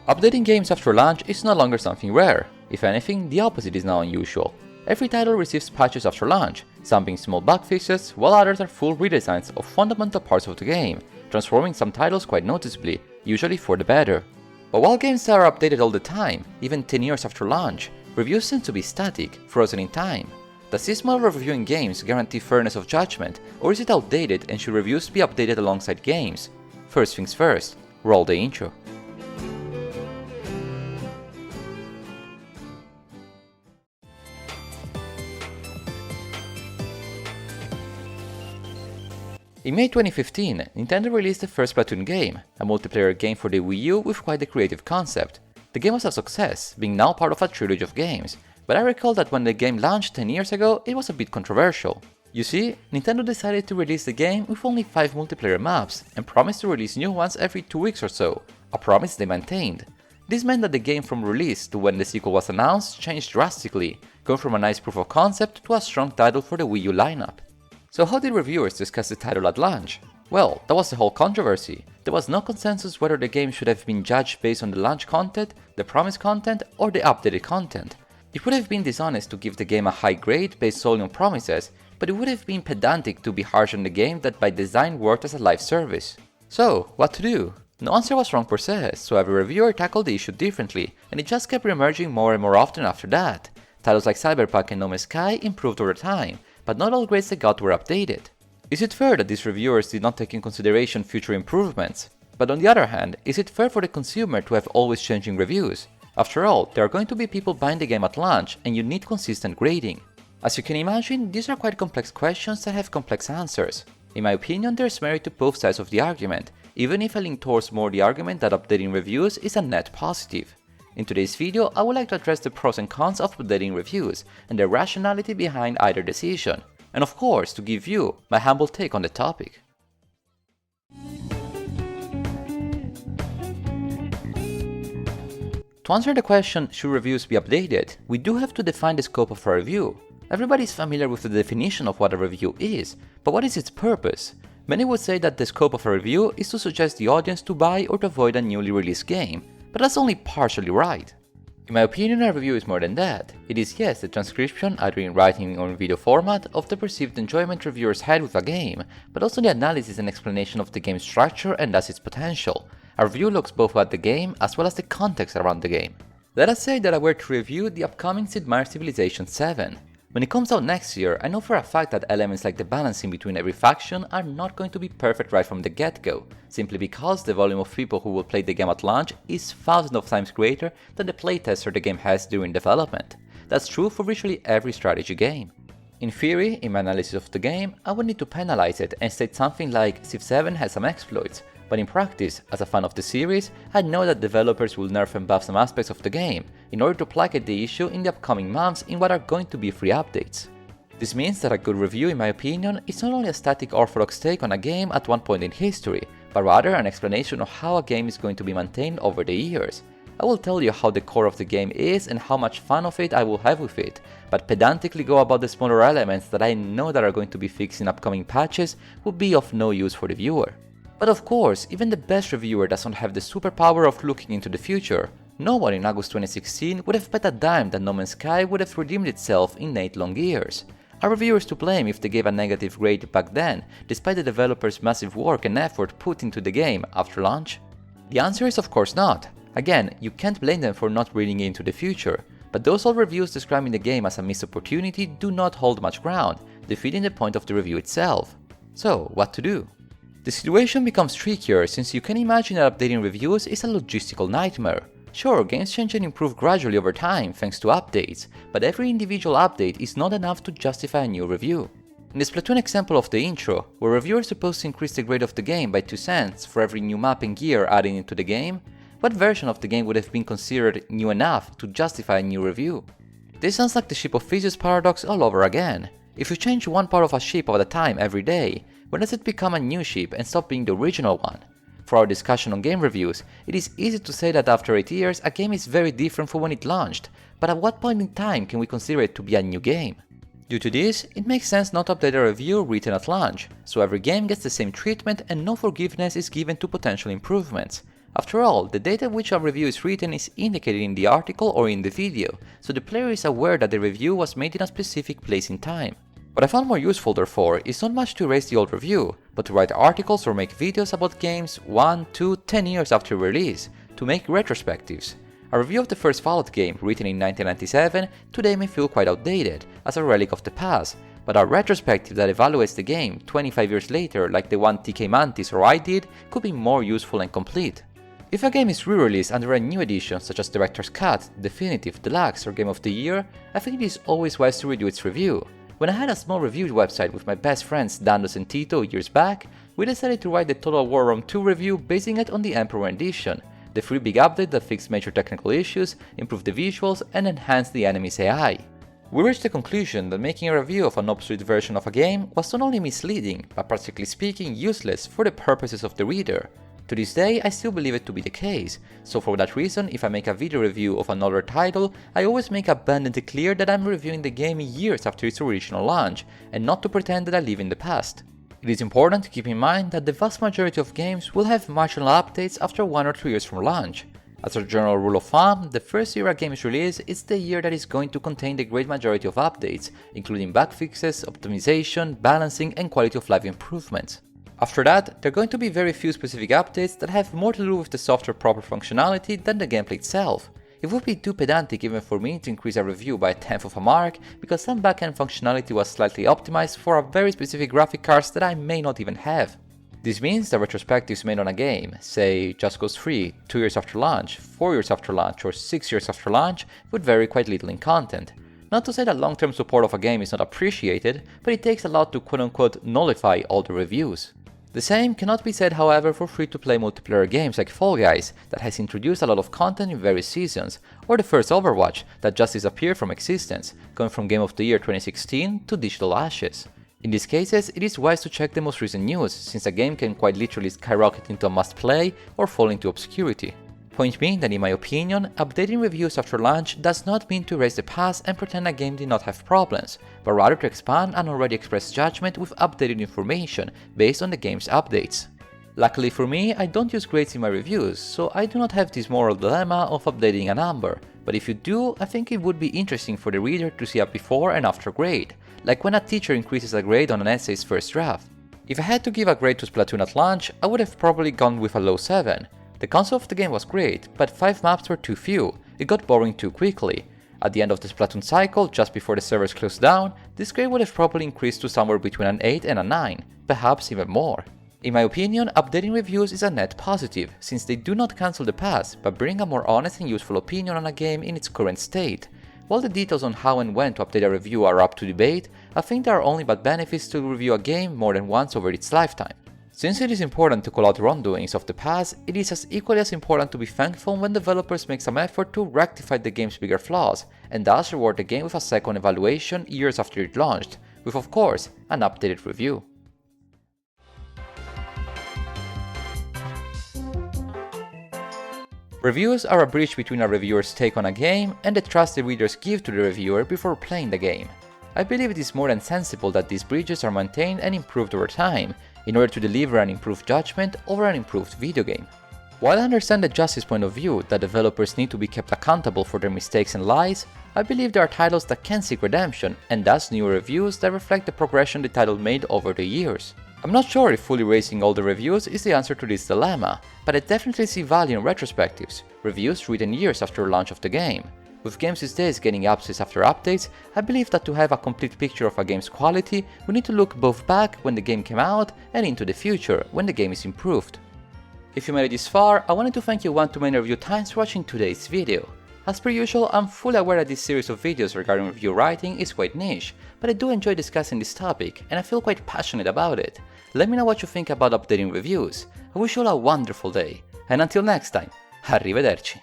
Updating games after launch is no longer something rare. If anything, the opposite is now unusual. Every title receives patches after launch, some being small bug fixes, while others are full redesigns of fundamental parts of the game, transforming some titles quite noticeably, usually for the better. But while games are updated all the time, even 10 years after launch, reviews tend to be static, frozen in time. Does this model of reviewing games guarantee fairness of judgment, or is it outdated and should reviews be updated alongside games? First things first, roll the intro. In May 2015, Nintendo released the first Splatoon game, a multiplayer game for the Wii U with quite a creative concept. The game was a success, being now part of a trilogy of games, but I recall that when the game launched 10 years ago, it was a bit controversial. You see, Nintendo decided to release the game with only 5 multiplayer maps, and promised to release new ones every 2 weeks or so, a promise they maintained. This meant that the game from release to when the sequel was announced changed drastically, going from a nice proof of concept to a strong title for the Wii U lineup. So how did reviewers discuss the title at launch? Well, that was the whole controversy. There was no consensus whether the game should have been judged based on the launch content, the promised content, or the updated content. It would have been dishonest to give the game a high grade based solely on promises, but it would have been pedantic to be harsh on the game that by design worked as a live service. So, what to do? No answer was wrong per se, so every reviewer tackled the issue differently, and it just kept re-emerging more and more often after that. Titles like Cyberpunk and No Man's Sky improved over time, but not all grades they got were updated. Is it fair that these reviewers did not take in consideration future improvements? But on the other hand, is it fair for the consumer to have always changing reviews? After all, there are going to be people buying the game at launch, and you need consistent grading. As you can imagine, these are quite complex questions that have complex answers. In my opinion, there's merit to both sides of the argument, even if I lean towards more the argument that updating reviews is a net positive. In today's video, I would like to address the pros and cons of updating reviews, and the rationality behind either decision, and of course to give you my humble take on the topic. To answer the question, should reviews be updated, we do have to define the scope of a review. Everybody is familiar with the definition of what a review is, but what is its purpose? Many would say that the scope of a review is to suggest the audience to buy or to avoid a newly released game, but that's only partially right. In my opinion, a review is more than that. It is yes, the transcription, either in writing or in video format, of the perceived enjoyment reviewers had with a game, but also the analysis and explanation of the game's structure and thus its potential. A review looks both at the game as well as the context around the game. Let us say that I were to review the upcoming Sid Meier's Civilization 7. When it comes out next year, I know for a fact that elements like the balancing between every faction are not going to be perfect right from the get-go, simply because the volume of people who will play the game at launch is thousands of times greater than the playtester the game has during development. That's true for virtually every strategy game. In theory, in my analysis of the game, I would need to penalize it and state something like Civ 7 has some exploits, but in practice, as a fan of the series, I know that developers will nerf and buff some aspects of the game in order to placate the issue in the upcoming months in what are going to be free updates. This means that a good review, in my opinion, is not only a static orthodox take on a game at one point in history, but rather an explanation of how a game is going to be maintained over the years. I will tell you how the core of the game is and how much fun of it I will have with it, but pedantically go about the smaller elements that I know that are going to be fixed in upcoming patches would be of no use for the viewer. But of course, even the best reviewer doesn't have the superpower of looking into the future. No one in August 2016 would have bet a dime that No Man's Sky would have redeemed itself in 8 long years. Are reviewers to blame if they gave a negative grade back then, despite the developers' massive work and effort put into the game after launch? The answer is of course not. Again, you can't blame them for not reading into the future, but those old reviews describing the game as a missed opportunity do not hold much ground, defeating the point of the review itself. So, what to do? The situation becomes trickier since you can imagine that updating reviews is a logistical nightmare. Sure, games change and improve gradually over time thanks to updates, but every individual update is not enough to justify a new review. In the Splatoon example of the intro, where reviewers supposed to increase the grade of the game by 2 cents for every new map and gear added into the game, what version of the game would have been considered new enough to justify a new review? This sounds like the ship of Theseus paradox all over again. If you change one part of a ship at a time every day, when does it become a new ship and stop being the original one? For our discussion on game reviews, it is easy to say that after 8 years a game is very different from when it launched, but at what point in time can we consider it to be a new game? Due to this, it makes sense not to update a review written at launch, so every game gets the same treatment and no forgiveness is given to potential improvements. After all, the date at which a review is written is indicated in the article or in the video, so the player is aware that the review was made in a specific place in time. What I found more useful therefore is not much to erase the old review, but to write articles or make videos about games 1, 2, 10 years after release, to make retrospectives. A review of the first Fallout game, written in 1997, today may feel quite outdated, as a relic of the past, but a retrospective that evaluates the game 25 years later, like the one TK Mantis or I did, could be more useful and complete. If a game is re-released under a new edition such as Director's Cut, Definitive, Deluxe or Game of the Year, I think it is always wise to redo its review. When I had a small review website with my best friends Dandos and Tito years back, we decided to write the Total War Rome 2 review basing it on the Emperor edition, the free big update that fixed major technical issues, improved the visuals and enhanced the enemy's AI. We reached the conclusion that making a review of an obsolete version of a game was not only misleading, but practically speaking useless for the purposes of the reader. To this day, I still believe it to be the case, so for that reason, if I make a video review of another title, I always make abundantly clear that I'm reviewing the game years after its original launch, and not to pretend that I live in the past. It is important to keep in mind that the vast majority of games will have marginal updates after 1 or 2 years from launch. As a general rule of thumb, the first year a game is released is the year that is going to contain the great majority of updates, including bug fixes, optimization, balancing and quality of life improvements. After that, there are going to be very few specific updates that have more to do with the software proper functionality than the gameplay itself. It would be too pedantic even for me to increase a review by a tenth of a mark because some backend functionality was slightly optimized for a very specific graphic cards that I may not even have. This means that retrospectives made on a game, say Just Cause 3, 2 years after launch, 4 years after launch or 6 years after launch, would vary quite little in content. Not to say that long-term support of a game is not appreciated, but it takes a lot to quote-unquote nullify all the reviews. The same cannot be said however for free-to-play multiplayer games like Fall Guys that has introduced a lot of content in various seasons, or the first Overwatch that just disappeared from existence, going from Game of the Year 2016 to digital ashes. In these cases, it is wise to check the most recent news, since a game can quite literally skyrocket into a must-play or fall into obscurity. Point being that in my opinion, updating reviews after launch does not mean to erase the past and pretend a game did not have problems, but rather to expand an already expressed judgment with updated information based on the game's updates. Luckily for me, I don't use grades in my reviews, so I do not have this moral dilemma of updating a number, but if you do, I think it would be interesting for the reader to see a before and after grade, like when a teacher increases a grade on an essay's first draft. If I had to give a grade to Splatoon at launch, I would have probably gone with a low 7. The concept of the game was great, but 5 maps were too few, it got boring too quickly. At the end of the Splatoon cycle, just before the servers closed down, this grade would have probably increased to somewhere between an 8 and a 9, perhaps even more. In my opinion, updating reviews is a net positive, since they do not cancel the past, but bring a more honest and useful opinion on a game in its current state. While the details on how and when to update a review are up to debate, I think there are only but benefits to review a game more than once over its lifetime. Since it is important to call out wrongdoings of the past, it is as equally as important to be thankful when developers make some effort to rectify the game's bigger flaws, and thus reward the game with a second evaluation years after it launched, with of course, an updated review. Reviews are a bridge between a reviewer's take on a game and the trust the readers give to the reviewer before playing the game. I believe it is more than sensible that these bridges are maintained and improved over time, in order to deliver an improved judgment over an improved video game. While I understand the justice point of view that developers need to be kept accountable for their mistakes and lies, I believe there are titles that can seek redemption, and thus newer reviews that reflect the progression the title made over the years. I'm not sure if fully erasing all the reviews is the answer to this dilemma, but I definitely see value in retrospectives, reviews written years after launch of the game. With games these days getting updates after updates, I believe that to have a complete picture of a game's quality, we need to look both back when the game came out and into the future when the game is improved. If you made it this far, I wanted to thank you one-to-many review times for watching today's video. As per usual, I'm fully aware that this series of videos regarding review writing is quite niche, but I do enjoy discussing this topic and I feel quite passionate about it. Let me know what you think about updating reviews. I wish you all a wonderful day, and until next time, arrivederci.